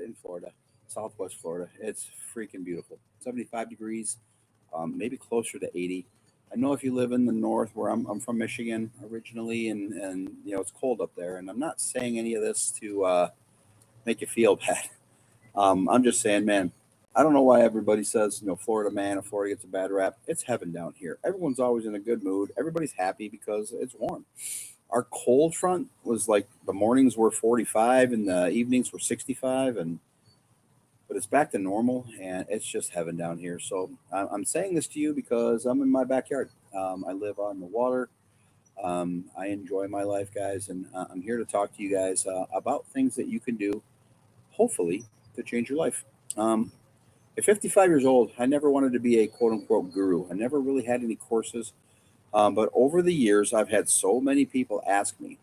in Florida, Southwest Florida. It's freaking beautiful. 75 degrees, maybe closer to 80. I know if you live in the north, where I'm from Michigan originally, and it's cold up there. And I'm not saying any of this to make you feel bad. I'm just saying, man, I don't know why everybody says, Florida man, if Florida gets a bad rap. It's heaven down here. Everyone's always in a good mood. Everybody's happy because it's warm. Our cold front was like the mornings were 45 and the evenings were 65, but it's back to normal, and it's just heaven down here. So I'm saying this to you because I'm in my backyard. I live on the water. I enjoy my life, guys, and I'm here to talk to you guys about things that you can do, hopefully, to change your life. Um, at 55 years old, I never wanted to be a quote unquote guru. I never really had any courses. But over the years, I've had so many people ask me,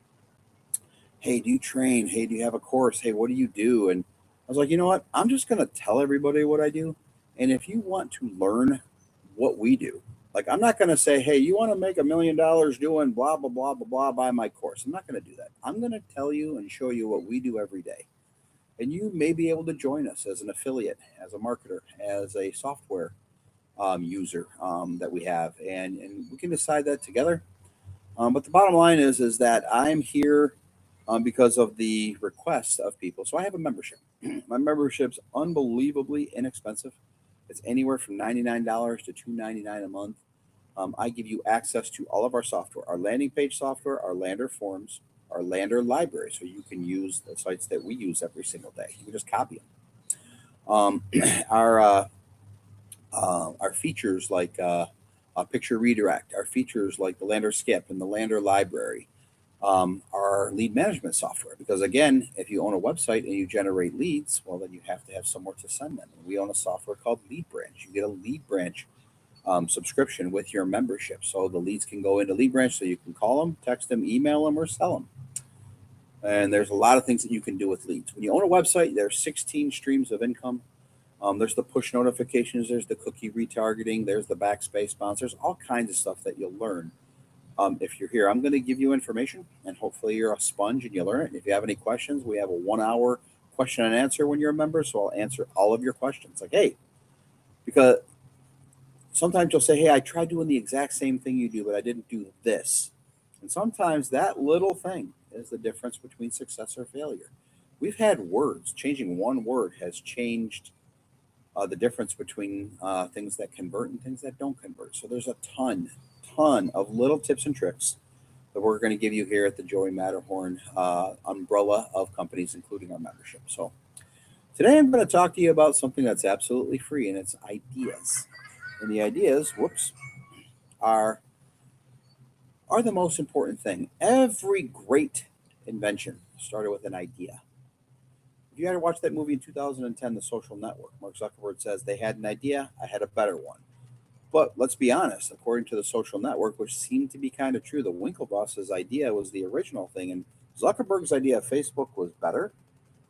hey, do you train? Hey, do you have a course? Hey, what do you do? And I was like, you know what? I'm just going to tell everybody what I do. And if you want to learn what we do, like, I'm not going to say, hey, you want to make $1 million doing blah, blah, blah, blah, blah, buy my course. I'm not going to do that. I'm going to tell you and show you what we do every day. And you may be able to join us as an affiliate, as a marketer, as a software user that we have. And we can decide that together. But the bottom line is that I'm here because of the requests of people. So I have a membership. My membership's unbelievably inexpensive. It's anywhere from $99 to $299 a month. I give you access to all of our software, our landing page software, our lander forms, our lander library. So you can use the sites that we use every single day. You can just copy them. Our our features like picture redirect, our features like the lander skip and the lander library, our lead management software. Because again, if you own a website and you generate leads, well, then you have to have somewhere to send them. And we own a software called Lead Branch. You get a Lead Branch subscription with your membership. So the leads can go into Lead Branch so you can call them, text them, email them, or sell them. And there's a lot of things that you can do with leads. When you own a website, there's 16 streams of income. There's the push notifications, there's the cookie retargeting, there's the backspace bounce. There's all kinds of stuff that you'll learn if you're here. I'm going to give you information, and hopefully you're a sponge and you learn it. And if you have any questions, we have a 1 hour question and answer when you're a member, so I'll answer all of your questions. Like, hey, because sometimes you'll say, hey, I tried doing the exact same thing you do, but I didn't do this. And sometimes that little thing is the difference between success or failure. We've had words. Changing one word has changed the difference between things that convert and things that don't convert. So there's a ton of little tips and tricks that we're going to give you here at the Joey Matterhorn umbrella of companies, including our membership. So today I'm going to talk to you about something that's absolutely free, and it's ideas. And the ideas, are the most important thing. Every great invention started with an idea. If you ever watched that movie in 2010, The Social Network, Mark Zuckerberg says they had an idea, I had a better one. But let's be honest, according to The Social Network, which seemed to be kind of true, the Winklevoss's idea was the original thing, and Zuckerberg's idea of Facebook was better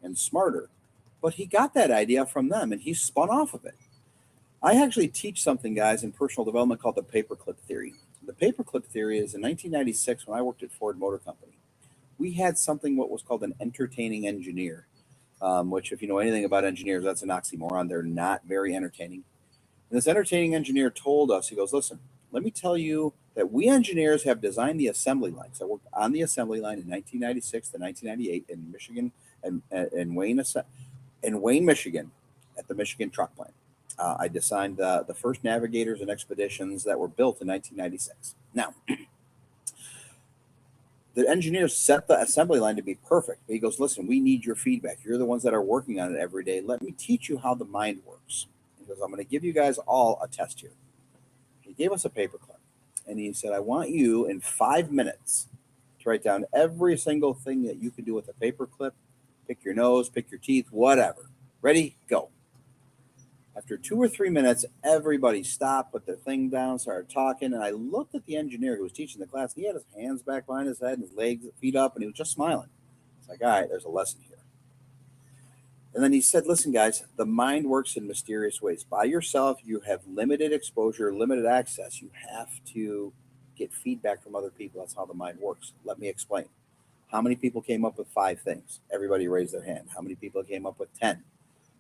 and smarter. But he got that idea from them, and he spun off of it. I actually teach something, guys, in personal development called the paperclip theory. The paperclip theory is in 1996 when I worked at Ford Motor Company. We had something what was called an entertaining engineer. Which, if you know anything about engineers, that's an oxymoron. They're not very entertaining. And this entertaining engineer told us, he goes, listen, let me tell you that we engineers have designed the assembly line. So I worked on the assembly line in 1996 to 1998 in Michigan and in Wayne, Michigan, at the Michigan truck plant. I designed the first navigators and expeditions that were built in 1996. Now, the engineers set the assembly line to be perfect. He goes, listen, we need your feedback. You're the ones that are working on it every day. Let me teach you how the mind works. He goes, I'm going to give you guys all a test here. He gave us a paperclip, and he said, I want you in 5 minutes to write down every single thing that you can do with a paperclip. Pick your nose, pick your teeth, whatever. Ready? Go. After 2 or 3 minutes, everybody stopped, put their thing down, started talking, and I looked at the engineer who was teaching the class. He had his hands back behind his head and his legs, feet up, and he was just smiling. It's like, all right, there's a lesson here. And then he said, listen, guys, the mind works in mysterious ways. By yourself, you have limited exposure, limited access. You have to get feedback from other people. That's how the mind works. Let me explain. How many people came up with 5 things? Everybody raised their hand. How many people came up with 10?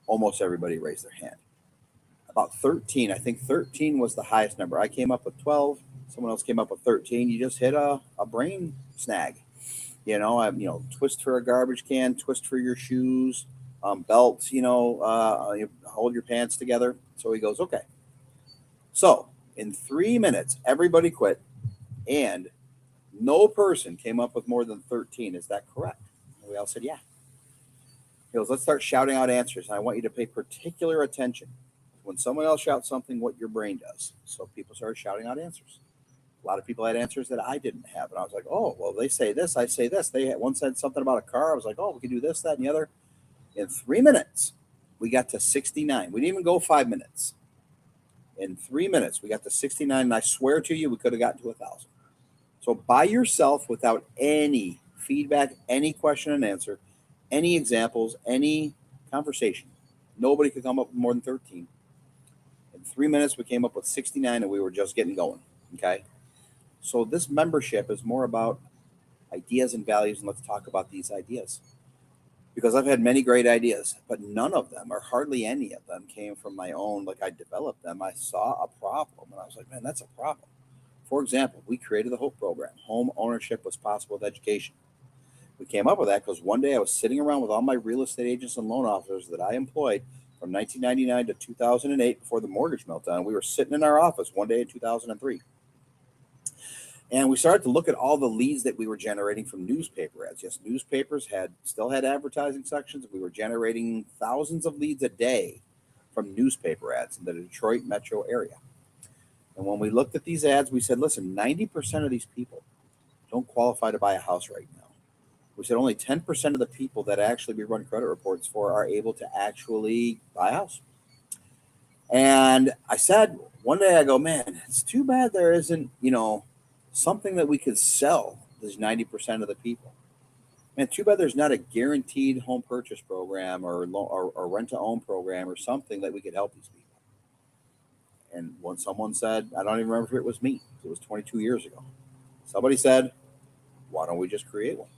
Almost everybody raised their hand. About 13, I think 13 was the highest number. I came up with 12. Someone else came up with 13. You just hit a brain snag. Twist for a garbage can, twist for your shoes, belts, you hold your pants together. So he goes, okay. So in 3 minutes, everybody quit, and no person came up with more than 13. Is that correct? And we all said, yeah. He goes, let's start shouting out answers. And I want you to pay particular attention when someone else shouts something, what your brain does. So people started shouting out answers. A lot of people had answers that I didn't have. And I was like, oh, well, they say this, I say this. One said something about a car. I was like, oh, we can do this, that, and the other. In 3 minutes, we got to 69. We didn't even go 5 minutes. In 3 minutes, we got to 69. And I swear to you, we could have gotten to 1,000. So by yourself, without any feedback, any question and answer, any examples, any conversation, nobody could come up with more than 13. In 3 minutes, we came up with 69, and we were just getting going. Okay. So this membership is more about ideas and values, and let's talk about these ideas. Because I've had many great ideas, but none of them, or hardly any of them, came from my own, like I developed them. I saw a problem, and I was like, man, that's a problem. For example, we created the HOPE program. Home ownership was possible with education. We came up with that because one day I was sitting around with all my real estate agents and loan officers that I employed from 1999 to 2008 before the mortgage meltdown. We were sitting in our office one day in 2003. And we started to look at all the leads that we were generating from newspaper ads. Yes, newspapers still had advertising sections. We were generating thousands of leads a day from newspaper ads in the Detroit metro area. And when we looked at these ads, we said, listen, 90% of these people don't qualify to buy a house right now. We said only 10% of the people that actually we run credit reports for are able to actually buy a house. And I said, one day I go, man, it's too bad there isn't, something that we could sell these 90% of the people. Man, too bad there's not a guaranteed home purchase program or rent-to-own program or something that we could help these people. And when someone said, I don't even remember if it was me, it was 22 years ago. Somebody said, why don't we just create one?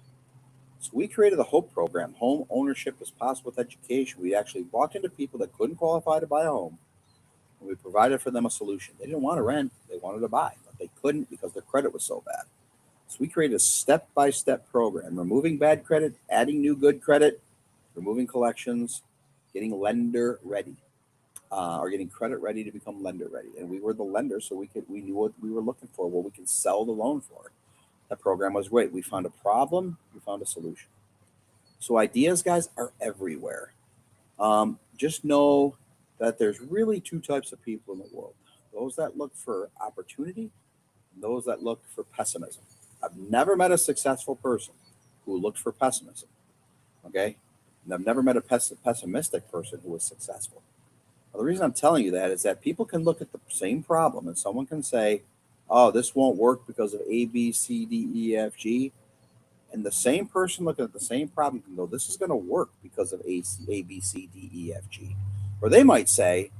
So we created the HOPE program. Home ownership is possible with education. We actually walked into people that couldn't qualify to buy a home, and we provided for them a solution. They didn't want to rent, they wanted to buy, but they couldn't because their credit was so bad. So we created a step-by-step program, removing bad credit, adding new good credit, removing collections, getting lender ready, or getting credit ready to become lender ready. And we were the lender, so we knew what we were looking for, what we could sell the loan for. That program was great. We found a problem, we found a solution. So ideas, guys, are everywhere. Just know that there's really two types of people in the world: those that look for opportunity and those that look for pessimism. I've never met a successful person who looked for pessimism. Okay. And I've never met a pessimistic person who was successful. Well, the reason I'm telling you that is that people can look at the same problem and someone can say, oh, this won't work because of A, B, C, D, E, F, G. And the same person looking at the same problem can go, this is going to work because of A, B, C, D, E, F, G. Or they might say,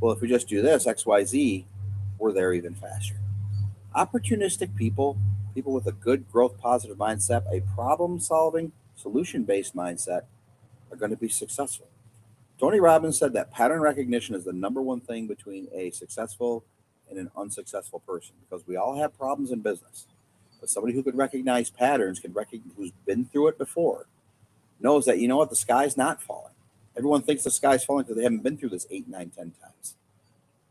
well, if we just do this, X, Y, Z, we're there even faster. Opportunistic people, people with a good growth positive mindset, a problem solving, solution based mindset, are going to be successful. Tony Robbins said that pattern recognition is the number one thing between a successful and an unsuccessful person, because we all have problems in business. But somebody who could recognize patterns, who's been through it before, knows that, you know what, the sky's not falling. Everyone thinks the sky's falling because they haven't been through this 8, 9, 10 times.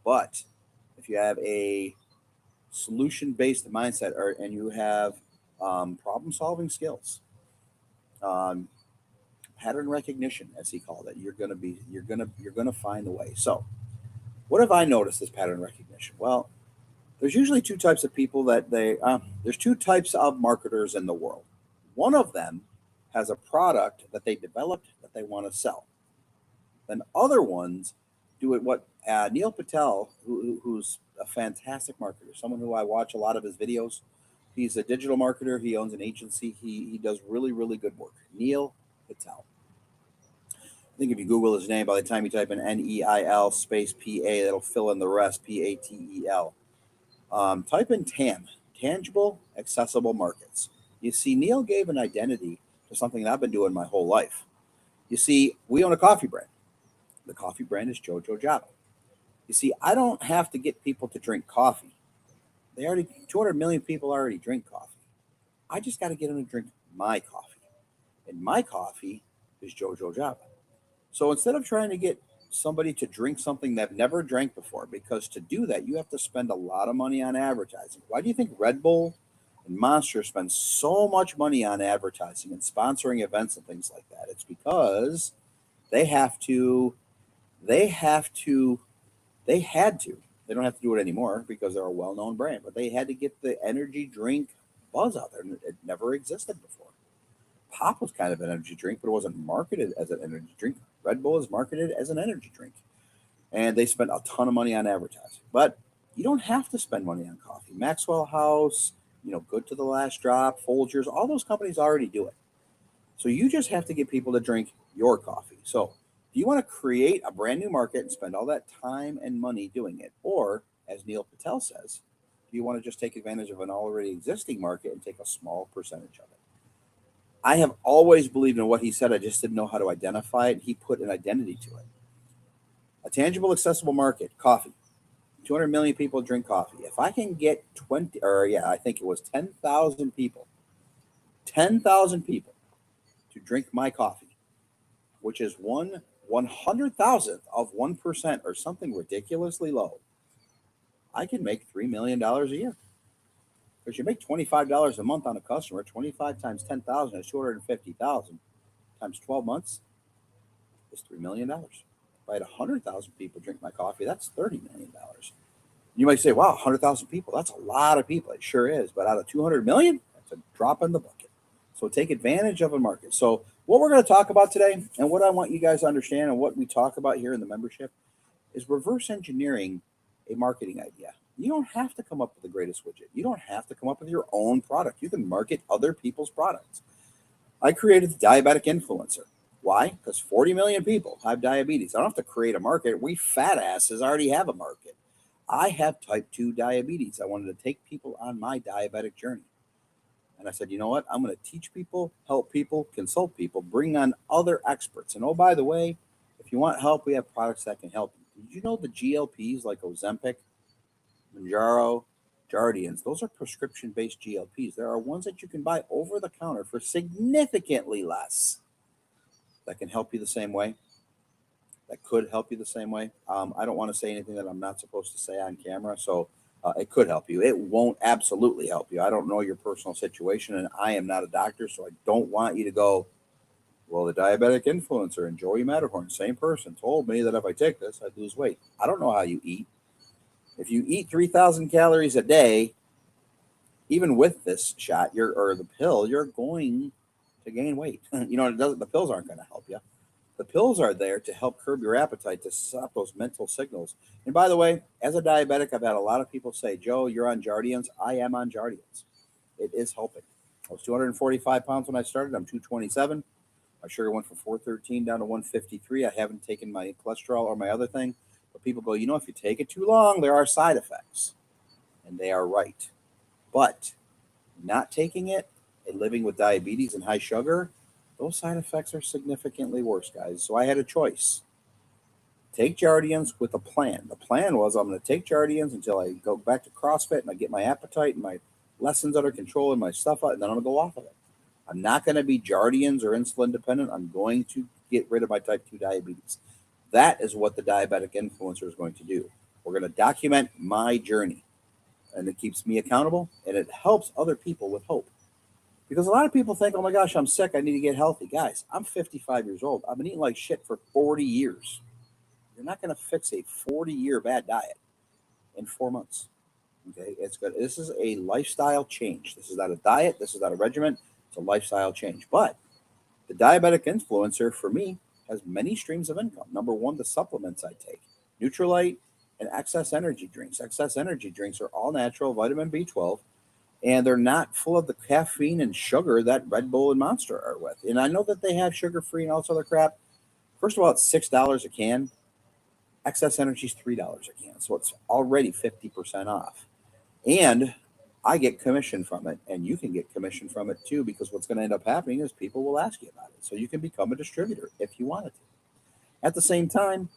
But if you have a solution-based mindset, and you have problem-solving skills, pattern recognition, as he called it, you're gonna find the way. So, what have I noticed as pattern recognition? Well, there's usually two types of people there's two types of marketers in the world. One of them has a product that they developed that they want to sell. Then other ones do it what Neil Patel, who's a fantastic marketer, someone who I watch a lot of his videos. He's a digital marketer. He owns an agency. He does really, really good work. Neil Patel. I think if you Google his name, by the time you type in NEIL space PA, that'll fill in the rest, PATEL. Type in TAM, Tangible Accessible Markets. You see, Neil gave an identity to something that I've been doing my whole life. You see, we own a coffee brand. The coffee brand is Jojo Java. You see, I don't have to get people to drink coffee. 200 million people already drink coffee. I just got to get them to drink my coffee. And my coffee is Jojo Java. So instead of trying to get somebody to drink something they've never drank before, because to do that, you have to spend a lot of money on advertising. Why do you think Red Bull and Monster spend so much money on advertising and sponsoring events and things like that? It's because they have to, they have to, they had to. They don't have to do it anymore because they're a well-known brand, but they had to get the energy drink buzz out there. It never existed before. Pop was kind of an energy drink, but it wasn't marketed as an energy drink. Red Bull is marketed as an energy drink. And they spent a ton of money on advertising. But you don't have to spend money on coffee. Maxwell House, Good to the Last Drop, Folgers, all those companies already do it. So you just have to get people to drink your coffee. So do you want to create a brand new market and spend all that time and money doing it? Or, as Neil Patel says, do you want to just take advantage of an already existing market and take a small percentage of it? I have always believed in what he said. I just didn't know how to identify it. He put an identity to it. A tangible, accessible market, coffee. 200 million people drink coffee. If I can get 10,000 people, 10,000 people to drink my coffee, which is 1/100,000th of 1% or something ridiculously low, I can make $3 million a year. Because you make $25 a month on a customer, 25 times 10,000 is 250,000 times 12 months is $3 million. If I had 100,000 people drink my coffee, that's $30 million. You might say, wow, 100,000 people, that's a lot of people. It sure is. But out of 200 million, that's a drop in the bucket. So take advantage of a market. So what we're going to talk about today, and what I want you guys to understand, and what we talk about here in the membership, is reverse engineering a marketing idea. You don't have to come up with the greatest widget. You don't have to come up with your own product. You can market other people's products. I created the Diabetic Influencer. Why? Because 40 million people have diabetes. I don't have to create a market. We fat asses already have a market. I have type 2 diabetes. I wanted to take people on my diabetic journey. And I said, you know what? I'm going to teach people, help people, consult people, bring on other experts. And oh, by the way, if you want help, we have products that can help you. Did you know the GLPs like Ozempic, Manjaro, Jardians, those are prescription-based GLPs. There are ones that you can buy over the counter for significantly less that can help you the same way, that could help you the same way. I don't want to say anything that I'm not supposed to say on camera, so it could help you. It won't absolutely help you. I don't know your personal situation, and I am not a doctor, so I don't want you to go, well, the Diabetic Influencer and Joey Matterhorn, same person, told me that if I take this, I'd lose weight. I don't know how you eat. If you eat 3,000 calories a day, even with this shot, or the pill, you're going to gain weight. The pills aren't going to help you. The pills are there to help curb your appetite, to stop those mental signals. And by the way, as a diabetic, I've had a lot of people say, Joe, you're on Jardians. I am on Jardians. It is helping. I was 245 pounds when I started. I'm 227. My sugar went from 413 down to 153. I haven't taken my cholesterol or my other thing. But people go, if you take it too long, there are side effects. And they are right. But not taking it and living with diabetes and high sugar, those side effects are significantly worse, guys. So I had a choice. Take Jardians with a plan. The plan was I'm going to take Jardians until I go back to CrossFit and I get my appetite and my lessons under control and my stuff out, and then I'm going to go off of it. I'm not going to be Jardians or insulin dependent. I'm going to get rid of my type 2 diabetes. That is what the Diabetic Influencer is going to do. We're going to document my journey, and it keeps me accountable, and it helps other people with hope. Because a lot of people think, oh my gosh, I'm sick, I need to get healthy. Guys, I'm 55 years old. I've been eating like shit for 40 years. You're not going to fix a 40-year bad diet in 4 months. Okay, it's good. This is a lifestyle change. This is not a diet. This is not a regimen. It's a lifestyle change. But the Diabetic Influencer, for me, has many streams of income. Number one, the supplements I take. Neutralite and Excess Energy drinks. Excess Energy drinks are all natural, vitamin B12, and they're not full of the caffeine and sugar that Red Bull and Monster are with. And I know that they have sugar-free and all this other crap. First of all, it's $6 a can. Excess Energy is $3 a can, so it's already 50% off. And I get commission from it, and you can get commission from it too, because what's going to end up happening is people will ask you about it. So you can become a distributor if you wanted to. At the same time,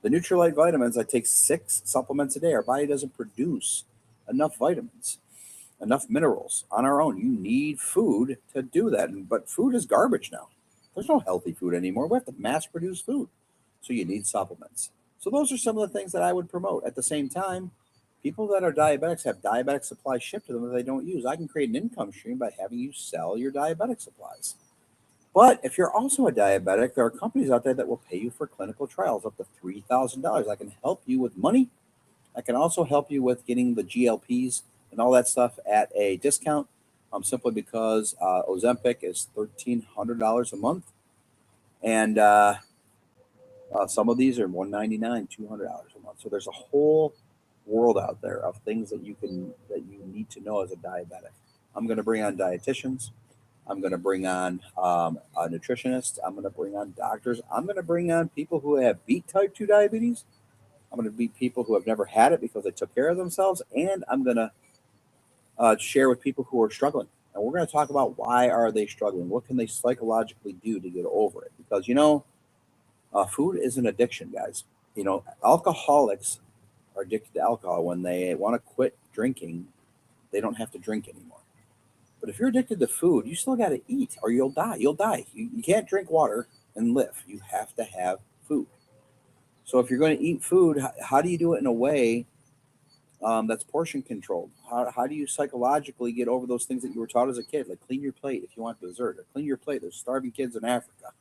the Nutrilite vitamins, I take 6 supplements a day. Our body doesn't produce enough vitamins, enough minerals on our own. You need food to do that. But food is garbage now. There's no healthy food anymore. We have to mass produce food. So you need supplements. So those are some of the things that I would promote. At the same time, people that are diabetics have diabetic supplies shipped to them that they don't use. I can create an income stream by having you sell your diabetic supplies. But if you're also a diabetic, there are companies out there that will pay you for clinical trials up to $3,000. I can help you with money. I can also help you with getting the GLPs and all that stuff at a discount, simply because Ozempic is $1,300 a month, and some of these are $199, $200 a month. So there's a whole world out there of things that you need to know as a diabetic. I'm going to bring on dietitians. I'm going to bring on a nutritionist. I'm going to bring on doctors. I'm going to bring on people who have beat type 2 diabetes. I'm going to be people who have never had it because they took care of themselves. And I'm going to share with people who are struggling. And we're going to talk about why are they struggling? What can they psychologically do to get over it? Because, food is an addiction, guys. Alcoholics are addicted to alcohol. When they want to quit drinking, they don't have to drink anymore. But if you're addicted to food, you still got to eat or you'll die. You'll die. You can't drink water and live. You have to have food. So if you're going to eat food, how do you do it in a way that's portion controlled? How do you psychologically get over those things that you were taught as a kid? Like clean your plate if you want dessert, or clean your plate. There's starving kids in Africa.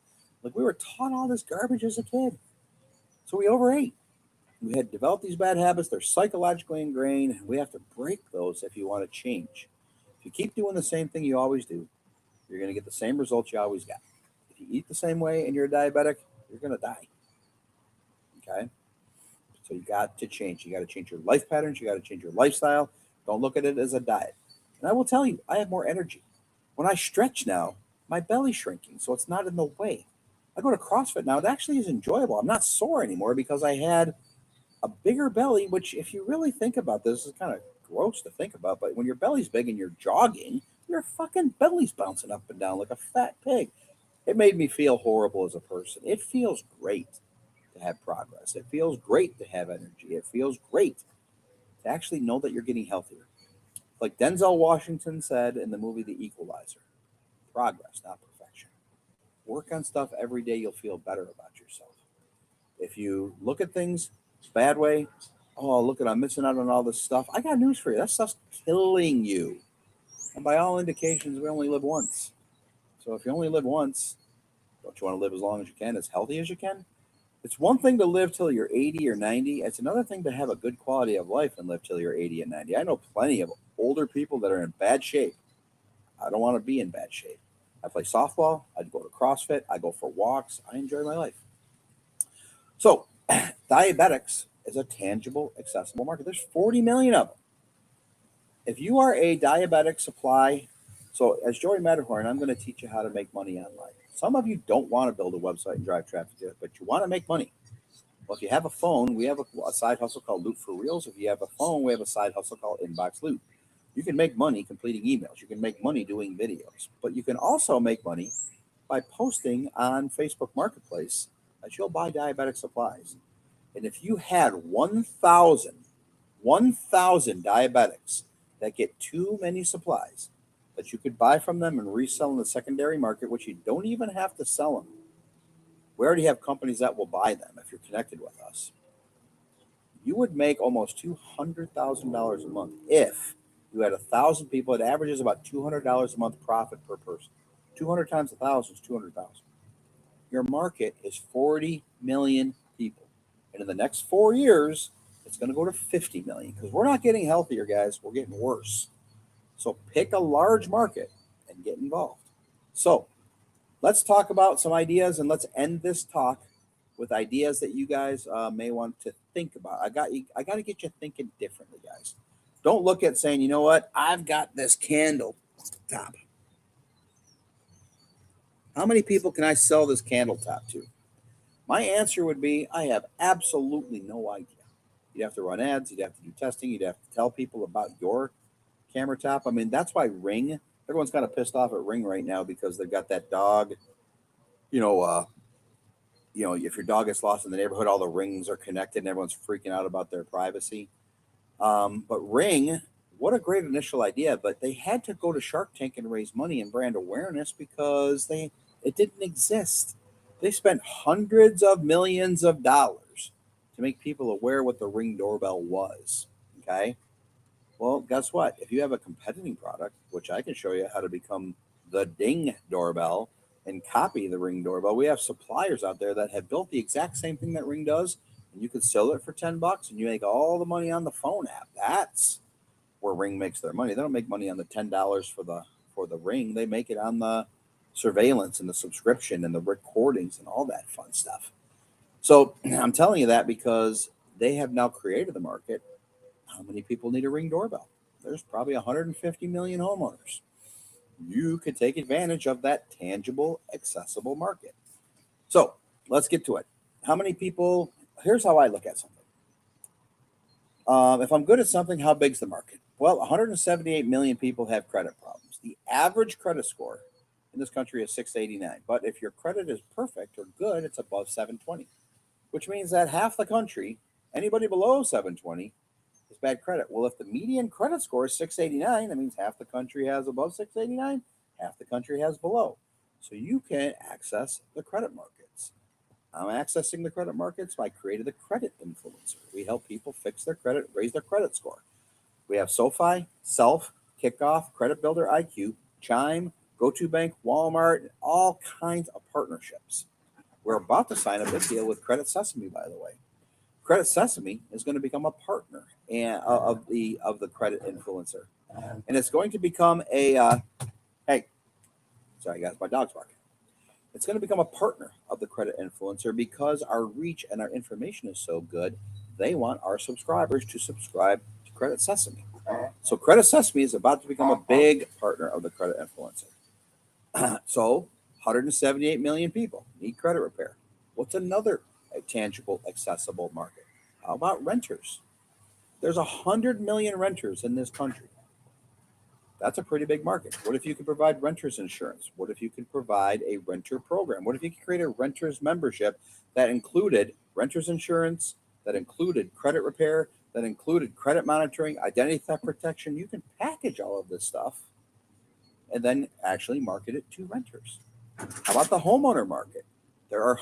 Like we were taught all this garbage as a kid. So we overate. We had developed these bad habits. They're psychologically ingrained. We have to break those if you want to change. If you keep doing the same thing you always do, you're going to get the same results you always got. If you eat the same way and you're a diabetic, you're going to die. Okay? So you got to change. You got to change your life patterns. You got to change your lifestyle. Don't look at it as a diet. And I will tell you, I have more energy. When I stretch now, my belly's shrinking, so it's not in the way. I go to CrossFit now. It actually is enjoyable. I'm not sore anymore because I had a bigger belly, which if you really think about this, is kind of gross to think about. But when your belly's big and you're jogging, your fucking belly's bouncing up and down like a fat pig. It made me feel horrible as a person. It feels great to have progress. It feels great to have energy. It feels great to actually know that you're getting healthier. Like Denzel Washington said in the movie The Equalizer, progress, not perfection. Work on stuff every day, you'll feel better about yourself. If you look at things bad way, oh, look at I'm missing out on all this stuff. I got news for you. That stuff's killing you. And by all indications, we only live once. So if you only live once, don't you want to live as long as you can, as healthy as you can? It's one thing to live till you're 80 or 90. It's another thing to have a good quality of life and live till you're 80 and 90. I know plenty of older people that are in bad shape. I don't want to be in bad shape. I play softball. I go to CrossFit. I go for walks. I enjoy my life. So diabetics is a tangible, accessible market. There's 40 million of them. If you are a diabetic supply, so as Joey Matterhorn, I'm going to teach you how to make money online. Some of you don't want to build a website and drive traffic to it, but you want to make money. Well, if you have a phone, we have a side hustle called Loot for Reels. If you have a phone, we have a side hustle called Inbox Loot. You can make money completing emails. You can make money doing videos, but you can also make money by posting on Facebook Marketplace that you'll buy diabetic supplies. And if you had 1,000 diabetics that get too many supplies that you could buy from them and resell in the secondary market, which you don't even have to sell them. We already have companies that will buy them if you're connected with us. You would make almost $200,000 a month if you had 1,000 people. It averages about $200 a month profit per person. 200 times 1,000 is 200,000. Your market is 40 million people. And in the next 4 years, it's going to go to 50 million because we're not getting healthier, guys. We're getting worse. So pick a large market and get involved. So let's talk about some ideas, and let's end this talk with ideas that you guys may want to think about. I got to get you thinking differently, guys. Don't look at saying, you know what, I've got this candle top. How many people can I sell this candle top to? My answer would be, I have absolutely no idea. You'd have to run ads. You'd have to do testing. You'd have to tell people about your camera top. I mean, that's why Ring, everyone's kind of pissed off at Ring right now because they've got that dog, if your dog gets lost in the neighborhood, all the rings are connected and everyone's freaking out about their privacy. But Ring, what a great initial idea, but they had to go to Shark Tank and raise money and brand awareness because it didn't exist. They spent hundreds of millions of dollars to make people aware what the Ring doorbell was. Okay. Well, guess what? If you have a competing product, which I can show you how to become the Ding doorbell and copy the Ring doorbell, we have suppliers out there that have built the exact same thing that Ring does, and you could sell it for $10 and you make all the money on the phone app. That's where Ring makes their money. They don't make money on the $10 for the Ring. They make it on the surveillance and the subscription and the recordings and all that fun stuff. So I'm telling you that because they have now created the market. How many people need a Ring doorbell? There's probably 150 million homeowners. You could take advantage of that tangible, accessible market. So let's get to it. How many people? Here's how I look at something. If I'm good at something, how big's the market? Well, 178 million people have credit problems. The average credit score in this country is 689. But if your credit is perfect or good, it's above 720, which means that half the country, anybody below 720, is bad credit. Well, if the median credit score is 689, that means half the country has above 689, half the country has below. So you can access the credit markets. I'm accessing the credit markets by creating the Credit Influencer. We help people fix their credit, raise their credit score. We have SoFi, Self, Kickoff, Credit Builder IQ, Chime, GoToBank, Walmart, all kinds of partnerships. We're about to sign a big deal with Credit Sesame, by the way. Credit Sesame is going to become a partner of the Credit Influencer, and it's going to become a hey, sorry guys, my dog's barking. It's going to become a partner of the Credit Influencer because our reach and our information is so good. They want our subscribers to subscribe to Credit Sesame. So Credit Sesame is about to become a big partner of the Credit Influencer. So 178 million people need credit repair. What's another tangible, accessible market? How about renters? There's 100 million renters in this country. That's a pretty big market. What if you could provide renters insurance? What if you could provide a renter program? What if you could create a renters membership that included renters insurance, that included credit repair, that included credit monitoring, identity theft protection? You can package all of this stuff and then actually market it to renters. How about the homeowner market? There's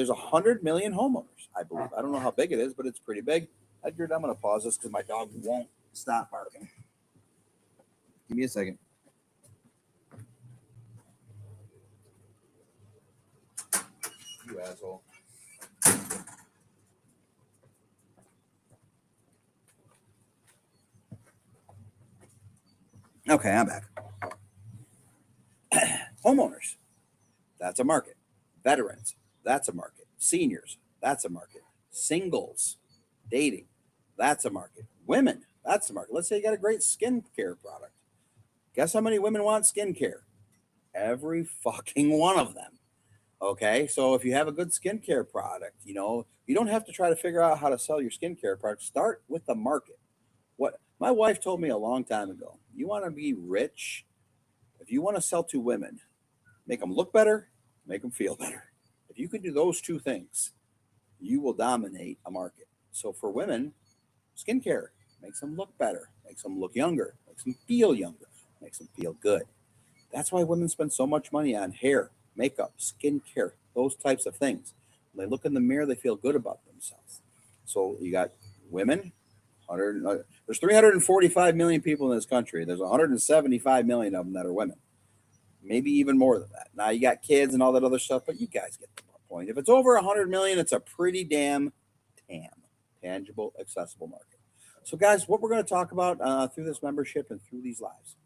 100 million homeowners, I believe. I don't know how big it is, but it's pretty big. Edgar, I'm going to pause this because my dog won't stop barking. Give me a second. You asshole. Okay, I'm back. Homeowners, that's a market. Veterans, that's a market. Seniors, that's a market. Singles, dating, that's a market. Women, that's a market. Let's say you got a great skincare product. Guess how many women want skincare? Every fucking one of them. Okay, so if you have a good skincare product, you don't have to try to figure out how to sell your skincare product. Start with the market. What my wife told me a long time ago, you want to be rich, if you want to sell to women, make them look better, make them feel better. If you can do those two things, you will dominate a market. So for women, skincare makes them look better, makes them look younger, makes them feel younger, makes them feel good. That's why women spend so much money on hair, makeup, skincare, those types of things. When they look in the mirror, they feel good about themselves. So you got women, there's 345 million people in this country. There's 175 million of them that are women. Maybe even more than that. Now you got kids and all that other stuff, but you guys get the point. If it's over 100 million, it's a pretty damn tangible, accessible market. So guys, what we're going to talk about through this membership and through these lives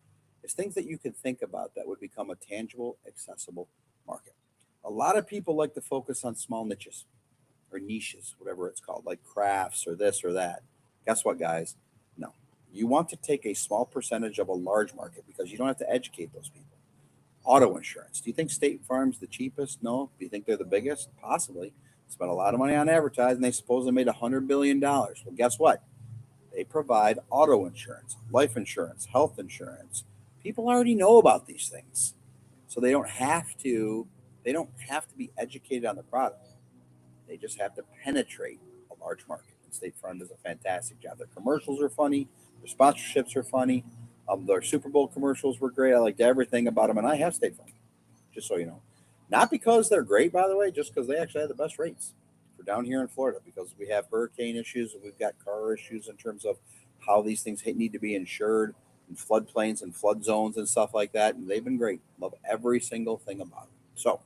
is things that you can think about that would become a tangible, accessible market. A lot of people like to focus on small niches or niches, whatever it's called, like crafts or this or that. Guess what, guys? No. You want to take a small percentage of a large market because you don't have to educate those people. Auto insurance. Do you think State Farm's the cheapest? No. Do you think they're the biggest? Possibly. Spent a lot of money on advertising. They supposedly made $100 billion. Well, guess what? They provide auto insurance, life insurance, health insurance. People already know about these things. So they don't have to be educated on the product. They just have to penetrate a large market. And State Farm does a fantastic job. Their commercials are funny. Their sponsorships are funny. Their Super Bowl commercials were great. I liked everything about them, and I have State Farm, just so you know. Not because they're great, by the way, just because they actually have the best rates for down here in Florida, because we have hurricane issues and we've got car issues in terms of how these things need to be insured, and floodplains and flood zones and stuff like that. And they've been great. Love every single thing about it. So,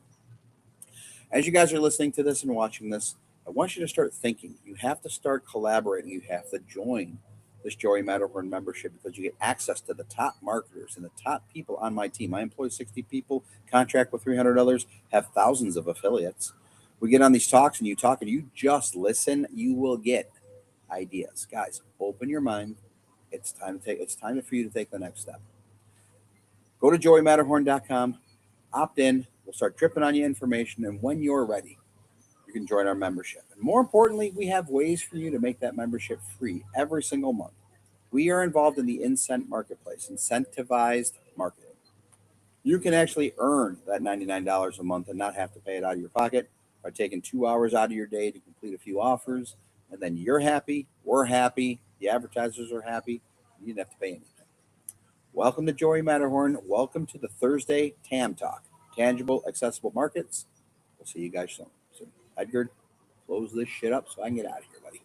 as you guys are listening to this and watching this, I want you to start thinking. You have to start collaborating. You have to join this Joey Matterhorn membership, because you get access to the top marketers and the top people on my team. I employ 60 people, contract with 300 others, have thousands of affiliates. We get on these talks and you talk and you just listen. You will get ideas. Guys, open your mind. It's time for you to take the next step. Go to joeymatterhorn.com, opt in. We'll start dripping on you information, and when you're ready, you can join our membership. And more importantly, we have ways for you to make that membership free every single month. We are involved in the Incent marketplace, incentivized marketing. You can actually earn that $99 a month and not have to pay it out of your pocket by taking 2 hours out of your day to complete a few offers. And then you're happy, we're happy, the advertisers are happy. You didn't have to pay anything. Welcome to Joey Matterhorn. Welcome to the Thursday TAM Talk, Tangible Accessible Markets. We'll see you guys soon. So, Edgar, close this shit up so I can get out of here, buddy.